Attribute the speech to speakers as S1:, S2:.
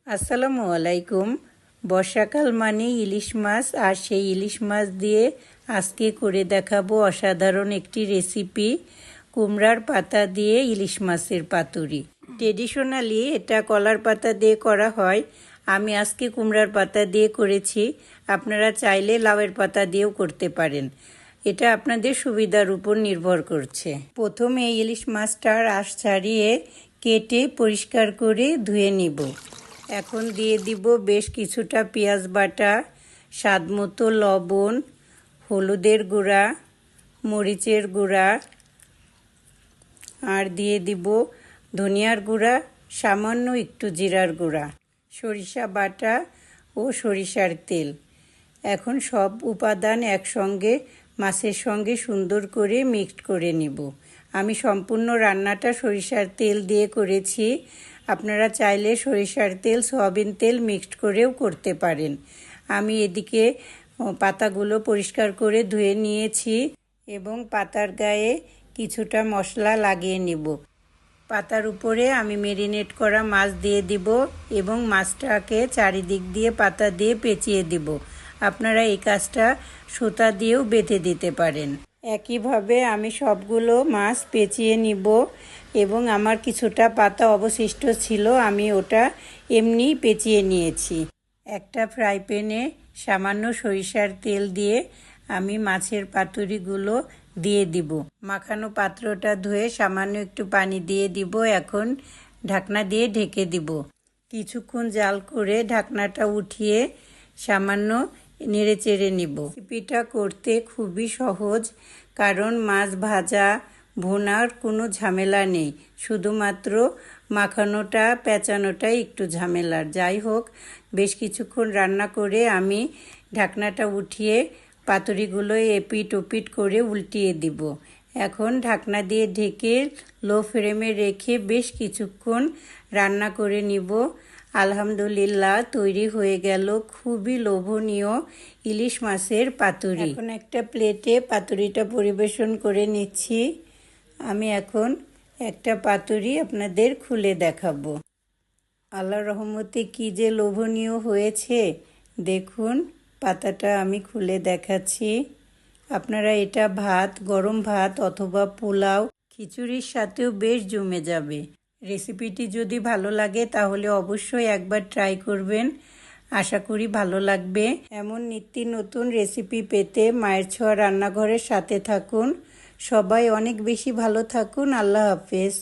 S1: আসসালামু আলাইকুম। বর্ষাকাল মানে ইলিশ মাছ, আর সেই ইলিশ মাছ দিয়ে আজকে করে দেখাবো অসাধারণ একটি রেসিপি, কুমড়ার পাতা দিয়ে ইলিশ মাছের পাতুরি। ট্রেডিশনালি এটা কলার পাতা দিয়ে করা হয়, আমি আজকে কুমড়ার পাতা দিয়ে করেছি। আপনারা চাইলে লাউয়ের পাতা দিয়েও করতে পারেন, এটা আপনাদের সুবিধার উপর নির্ভর করছে। প্রথমে ইলিশ মাছটার আঁশ ছাড়িয়ে কেটে পরিষ্কার করে ধুয়ে নিব। এখন দিয়ে দিব বেশ কিছুটা পেঁয়াজ বাটা, স্বাদমতো লবণ, হলুদের গুঁড়া, মরিচের গুঁড়া, আর দিয়ে দিব ধনিয়ার গুঁড়া, সামান্য একটু জিরার গুঁড়া, সরিষা বাটা ও সরিষার তেল। এখন সব উপাদান একসঙ্গে মাছের সঙ্গে সুন্দর করে মিক্সড করে নিব। আমি সম্পূর্ণ রান্নাটা সরিষার তেল দিয়ে করেছি, আপনারা চাইলে সরিষার তেল, সয়াবিন তেল মিক্সড করেও করতে পারেন। আমি এদিকে পাতাগুলো পরিষ্কার করে ধুয়ে নিয়েছি এবং পাতার গায়ে কিছুটা মশলা লাগিয়ে নিব। পাতার উপরে আমি মেরিনেট করা মাছ দিয়ে দিব এবং মাছটাকে চারিদিক দিয়ে পাতা দিয়ে পেঁচিয়ে দিব। আপনারা এই কাজটা সুতা দিয়েও বেঁধে দিতে পারেন। একইভাবে আমি সবগুলো মাছ পেঁচিয়ে নিব এবং আমার কিছুটা পাতা অবশিষ্ট ছিল, আমি ওটা এমনি পেঁচিয়ে নিয়েছি। একটা ফ্রাই প্যানে সামান্য সরিষার তেল দিয়ে আমি মাছের পাতুরিগুলো দিয়ে দিব। মাখানো পাত্রটা ধুয়ে সামান্য একটু পানি দিয়ে দিব। এখন ঢাকনা দিয়ে ঢেকে দিব। কিছুক্ষণ জাল করে ঢাকনাটা উঠিয়ে সামান্য নেড়ে চেড়ে নিব। রেসিপিটা করতে খুবই সহজ, কারণ মাছ ভাজা ভুনার কোনো ঝামেলা নেই, শুধুমাত্র মাখানোটা পেঁচানোটাই একটু ঝামেলার। যাই হোক, বেশ কিছুক্ষণ রান্না করে আমি ঢাকনাটা উঠিয়ে পাতুরিগুলো এপিট ওপিট করে উল্টিয়ে দিব। এখন ঢাকনা দিয়ে ঢেকে লো ফ্লেমে রেখে বেশ কিছুক্ষণ রান্না করে নিব। আলহামদুলিল্লাহ, তৈরি হয়ে গেল খুবই লোভনীয় ইলিশ মাছের পাতুরি। এখন একটা প্লেটে পাতুরিটা পরিবেশন করে নিচ্ছি। আমি এখন একটা পাতুরি আপনাদের খুলে দেখাবো। আল্লাহর রহমতে কি যে লোভনীয় হয়েছে দেখুন। পাতাটা আমি খুলে দেখাচ্ছি। আপনারা এটা ভাত, গরম ভাত অথবা পোলাও, খিচুড়ির সাথেও বেশ জমে যাবে। রেসিপিটি যদি ভালো লাগে তাহলে অবশ্যই একবার ট্রাই করবেন, আশা করি ভালো লাগবে। এমন নিত্য নতুন রেসিপি পেতে মায়ের ছোঁয়া রান্নাঘরের সাথে থাকুন। সবাই অনেক বেশি ভালো থাকুন। আল্লাহ হাফেজ।